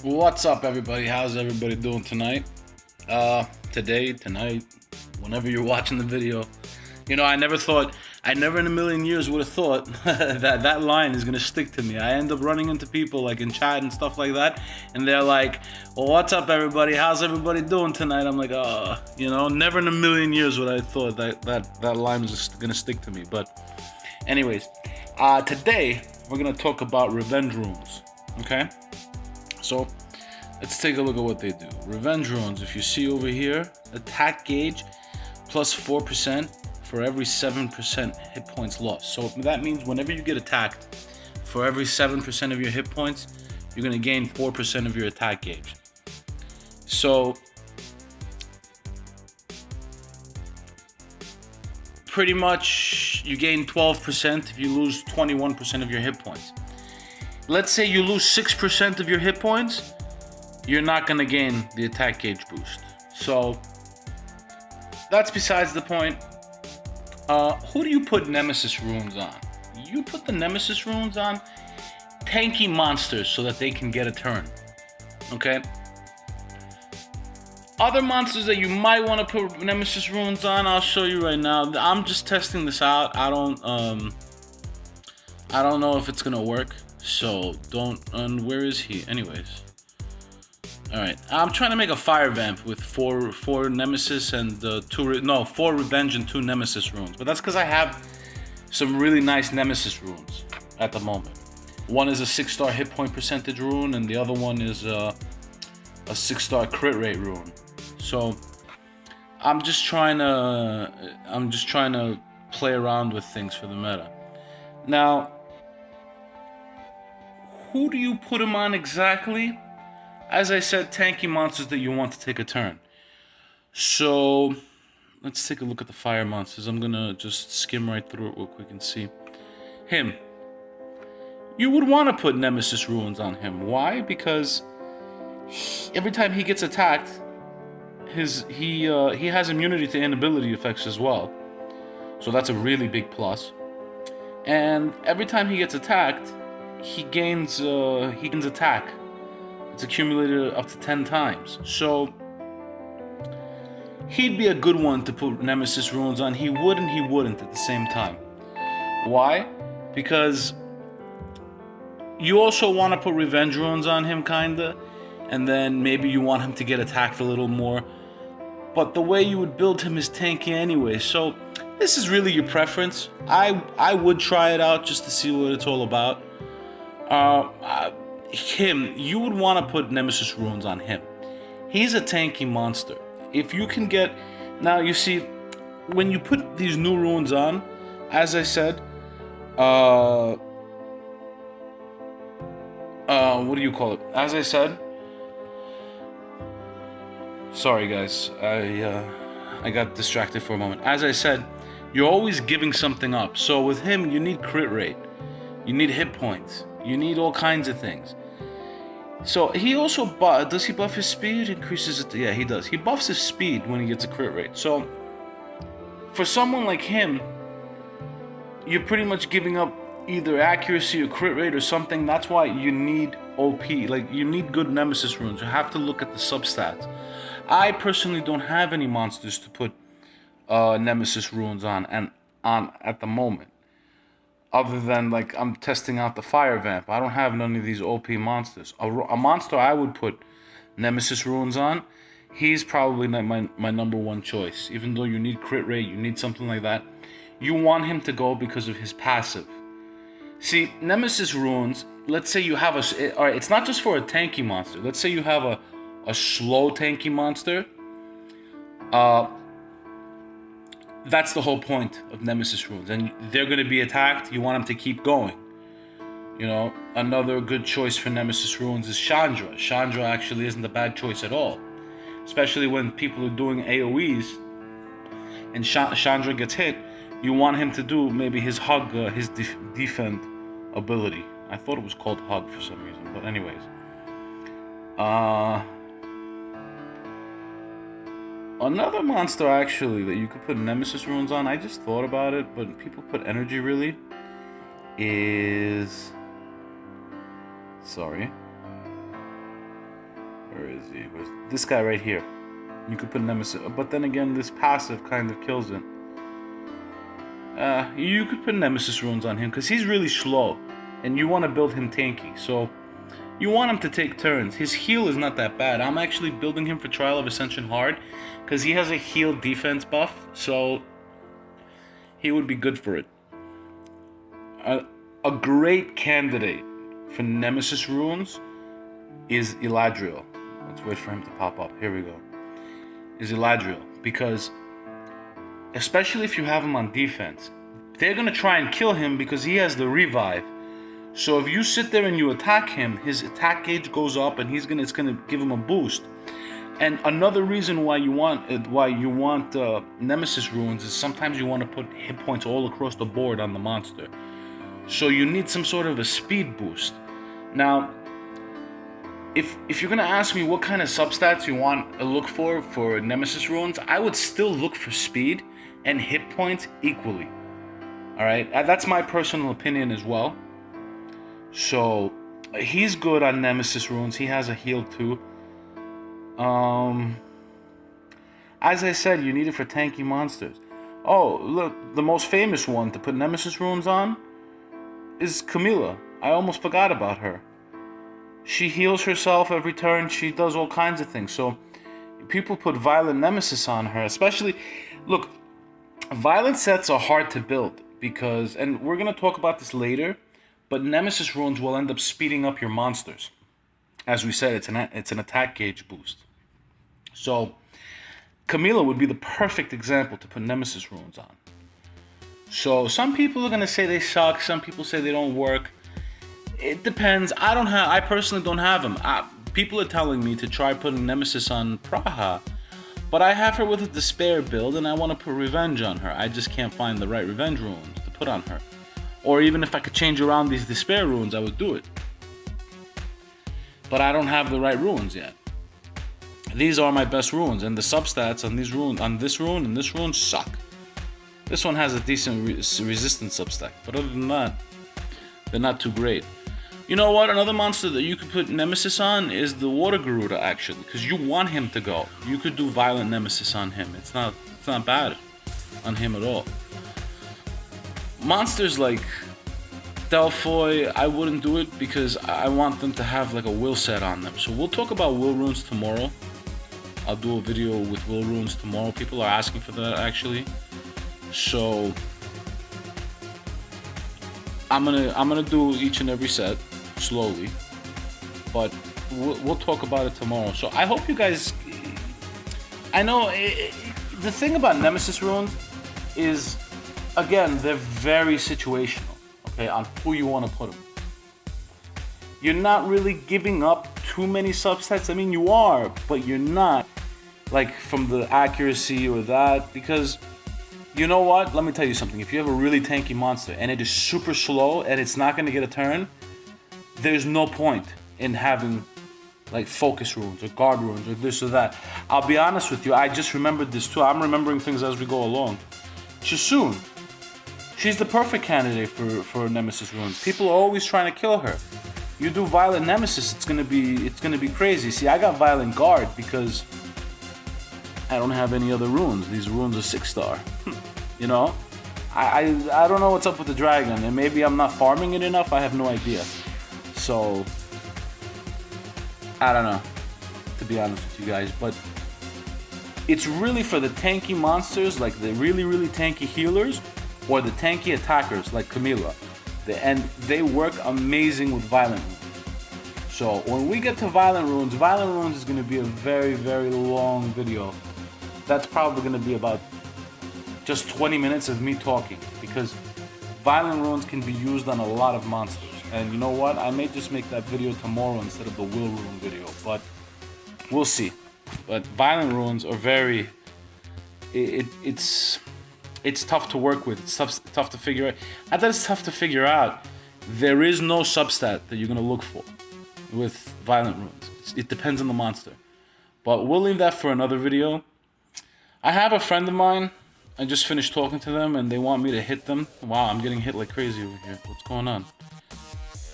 What's up, everybody? How's everybody doing tonight? Tonight, whenever you're watching the video. I never in a million years would have thought that line is gonna stick to me. I end up running into people like in chat and stuff like that, and they're like, "Well, what's up, everybody? How's everybody doing tonight?" I'm like, never in a million years would I have thought that line was gonna stick to me. But, anyways, today we're gonna talk about revenge runes. Okay. So, let's take a look at what they do. Revenge runes, if you see over here, attack gauge plus 4% for every 7% hit points lost. So that means whenever you get attacked, for every 7% of your hit points, you're going to gain 4% of your attack gauge. So, pretty much you gain 12% if you lose 21% of your hit points. Let's say you lose 6% of your hit points, you're not going to gain the attack gauge boost. So, that's besides the point. Who do you put Nemesis runes on? You put the Nemesis runes on tanky monsters so that they can get a turn. Okay? Other monsters that you might want to put Nemesis runes on, I'll show you right now. I'm just testing this out. I don't know if it's going to work. So, and where is he? Anyways. Alright, I'm trying to make a fire vamp with four Nemesis and 4 Revenge and 2 Nemesis runes. But that's because I have some really nice Nemesis runes at the moment. One is a 6-star hit point percentage rune, and the other one is a 6-star crit rate rune. So, I'm just trying to play around with things for the meta. Now, who do you put them on exactly? As I said, tanky monsters that you want to take a turn. So, let's take a look at the fire monsters. I'm gonna just skim right through it real quick and see. Him. You would want to put Nemesis runes on him. Why? Because every time he gets attacked, he has immunity to inability effects as well. So that's a really big plus. And every time he gets attacked, he gains attack. It's accumulated up to 10 times. So he'd be a good one to put Nemesis runes on. He would and he wouldn't at the same time. Why? Because you also want to put revenge runes on him, kinda, and then maybe you want him to get attacked a little more. But the way you would build him is tanky anyway. So this is really your preference. I would try it out just to see what it's all about. Him, you would want to put Nemesis runes on him. He's a tanky monster. If you can get... Now, you see, when you put these new runes on, as I said, what do you call it? As I said... Sorry, guys. I got distracted for a moment. As I said, you're always giving something up. So with him, you need crit rate. You need hit points. You need all kinds of things. So he also does he buff his speed? Increases it? Yeah, he does. He buffs his speed when he gets a crit rate. So for someone like him, you're pretty much giving up either accuracy or crit rate or something. That's why you need OP. Like, you need good Nemesis runes. You have to look at the substats. I personally don't have any monsters to put Nemesis runes on at the moment. Other than, like, I'm testing out the fire vamp. I don't have none of these OP monsters. A monster I would put Nemesis runes on, he's probably not my number one choice. Even though you need crit rate, you need something like that. You want him to go because of his passive. See, Nemesis runes, let's say you have alright, it's not just for a tanky monster. Let's say you have a slow tanky monster. That's the whole point of Nemesis runes. And they're going to be attacked. You want them to keep going. Another good choice for Nemesis runes is Chandra. Chandra actually isn't a bad choice at all. Especially when people are doing AoEs and Chandra gets hit, you want him to do maybe his hug, his defend ability. I thought it was called hug for some reason. But anyways. Another monster, actually, that you could put Nemesis runes on, I just thought about it, but people put energy, really, is... Sorry. Where is he? Where's this guy right here? You could put Nemesis, but then again, this passive kind of kills it. You could put Nemesis runes on him because he's really slow, and you want to build him tanky. So you want him to take turns. His heal is not that bad. I'm actually building him for Trial of Ascension hard because he has a heal defense buff, so he would be good for it. A great candidate for Nemesis runes is Eladriel. Let's wait for him to pop up. Here we go. Is Eladriel, because especially if you have him on defense, they're gonna try and kill him because he has the revive. So if you sit there and you attack him, his attack gauge goes up, and it's gonna give him a boost. And another reason why you want Nemesis runes is sometimes you want to put hit points all across the board on the monster. So you need some sort of a speed boost. Now, if you're gonna ask me what kind of substats you want to look for Nemesis runes, I would still look for speed and hit points equally. All right, that's my personal opinion as well. So he's good on Nemesis runes. He has a heal too. As I said, you need it for tanky monsters. Oh, look, the most famous one to put Nemesis runes on is Camilla. I almost forgot about her. She heals herself every turn. She does all kinds of things. So people put Violent Nemesis on her, especially. Look, violent sets are hard to build because, and we're going to talk about this later, but Nemesis runes will end up speeding up your monsters. As we said, it's an attack gauge boost. So Camilla would be the perfect example to put Nemesis runes on. So some people are going to say they suck. Some people say they don't work. It depends. I personally don't have them. People are telling me to try putting Nemesis on Praha, but I have her with a Despair build, and I want to put Revenge on her. I just can't find the right Revenge runes to put on her. Or even if I could change around these Despair runes, I would do it. But I don't have the right runes yet. These are my best runes, and the substats on these runes, on this rune and this rune, suck. This one has a decent resistance substat, but other than that, they're not too great. You know what? Another monster that you could put Nemesis on is the Water Garuda, actually, because you want him to go. You could do Violent Nemesis on him. It's not bad on him at all. Monsters like Delphoy, I wouldn't do it because I want them to have like a will set on them. So we'll talk about will runes tomorrow. I'll do a video with will runes tomorrow. People are asking for that, actually. So I'm gonna do each and every set slowly, but we'll talk about it tomorrow. So I hope you guys. I know the thing about Nemesis runes is, again, they're very situational. Okay, on who you want to put them. You're not really giving up too many subsets. I mean, you are, but you're not like from the accuracy or that, because you know what? Let me tell you something. If you have a really tanky monster and it is super slow and it's not going to get a turn, there's no point in having like focus runes or guard runes or this or that. I'll be honest with you, I just remembered this too. I'm remembering things as we go along. Shasun, she's the perfect candidate for Nemesis runes. People are always trying to kill her. You do Violent Nemesis, it's gonna be crazy. See, I got Violent Guard because I don't have any other runes. These runes are 6-star. You know? I don't know what's up with the dragon, and maybe I'm not farming it enough, I have no idea. So I don't know, to be honest with you guys, but it's really for the tanky monsters, like the really, really tanky healers, or the tanky attackers, like Camilla. And they work amazing with Violent Runes. So when we get to Violent Runes is going to be a very, very long video. That's probably going to be about just 20 minutes of me talking, because Violent Runes can be used on a lot of monsters. And you know what? I may just make that video tomorrow instead of the Will Rune video, but we'll see. But Violent Runes are very... It's tough to work with. It's tough to figure out. Not that it's tough to figure out. There is no substat that you're going to look for with Violent Runes. It depends on the monster. But we'll leave that for another video. I have a friend of mine. I just finished talking to them and they want me to hit them. Wow, I'm getting hit like crazy over here. What's going on?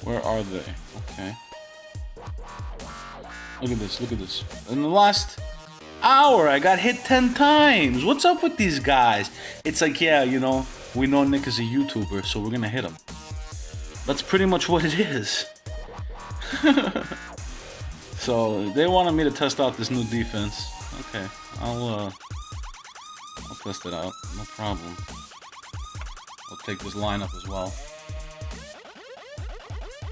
Where are they? Okay. Look at this, look at this. In the last hour, I got hit 10 times. What's up with these guys? It's like, yeah, you know, we know Nick is a YouTuber, so we're gonna hit him. That's pretty much what it is. So they wanted me to test out this new defense. Okay, I'll test it out. No problem. I'll take this lineup as well.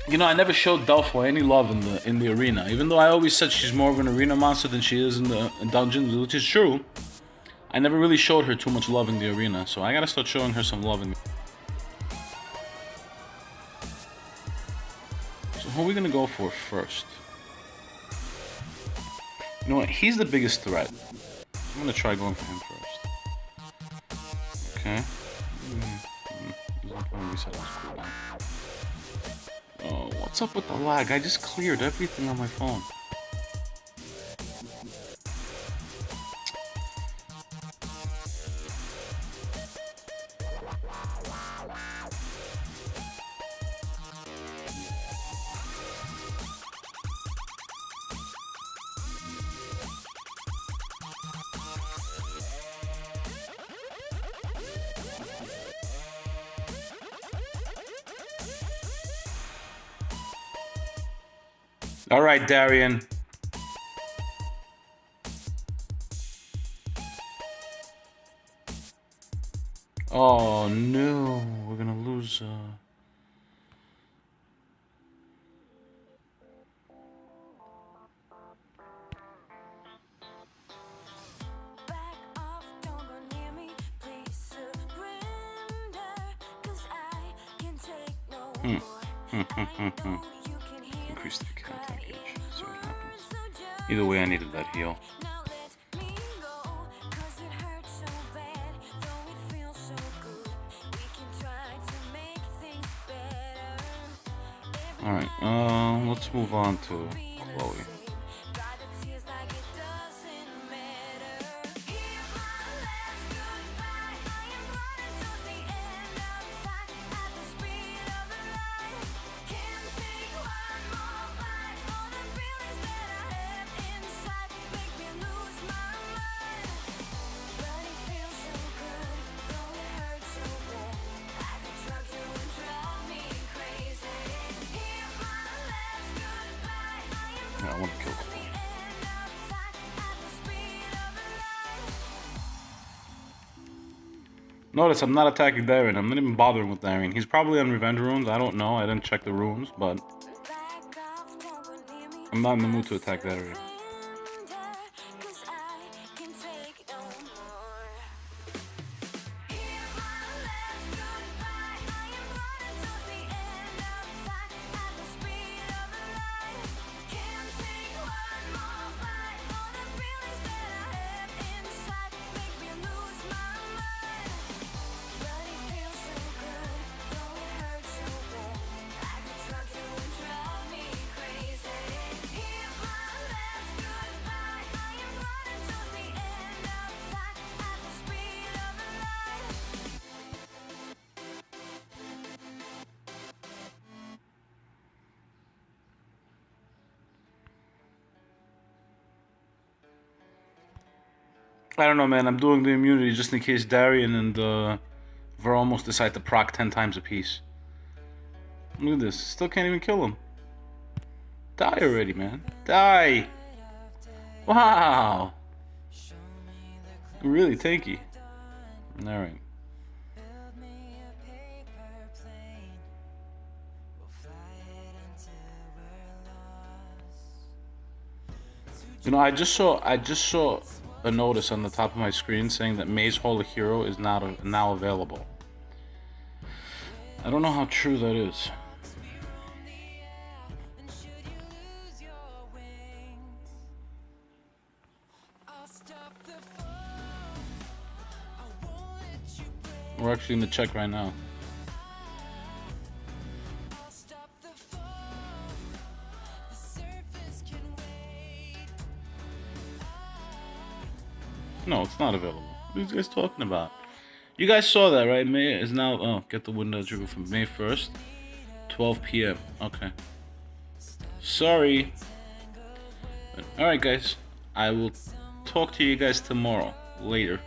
You know, I never showed Delphi any love in the arena, even though I always said she's more of an arena monster than she is in dungeons, which is true. I never really showed her too much love in the arena, so I gotta start showing her some love in. So who are we gonna go for first? You know what? He's the biggest threat. I'm gonna try going for him first. Okay. Oh, what's up with the lag? I just cleared everything on my phone. All right, Darian. Oh no, we're gonna lose. Increase the attack gauge. See what happens. Either way, I needed that heal. Alright, let's move on to Chloe. I want to kill Chloe. Notice I'm not attacking Darien. I'm not even bothering with Darien. He's probably on revenge runes. I don't know. I didn't check the runes, but I'm not in the mood to attack Darien. I don't know, man. I'm doing the immunity just in case Darien and Varomos decide to proc 10 times apiece. Look at this. Still can't even kill him. Die already, man. Die! Wow! Really tanky. Alright. You know, I just saw a notice on the top of my screen saying that Maze Hall of Hero is now available. I don't know how true that is. We're actually gonna check right now. No, it's not available. What are you guys talking about? You guys saw that, right? May is now... Oh, get the window trigger from May 1st. 12 p.m. Okay. Sorry. Alright guys, I will talk to you guys tomorrow. Later.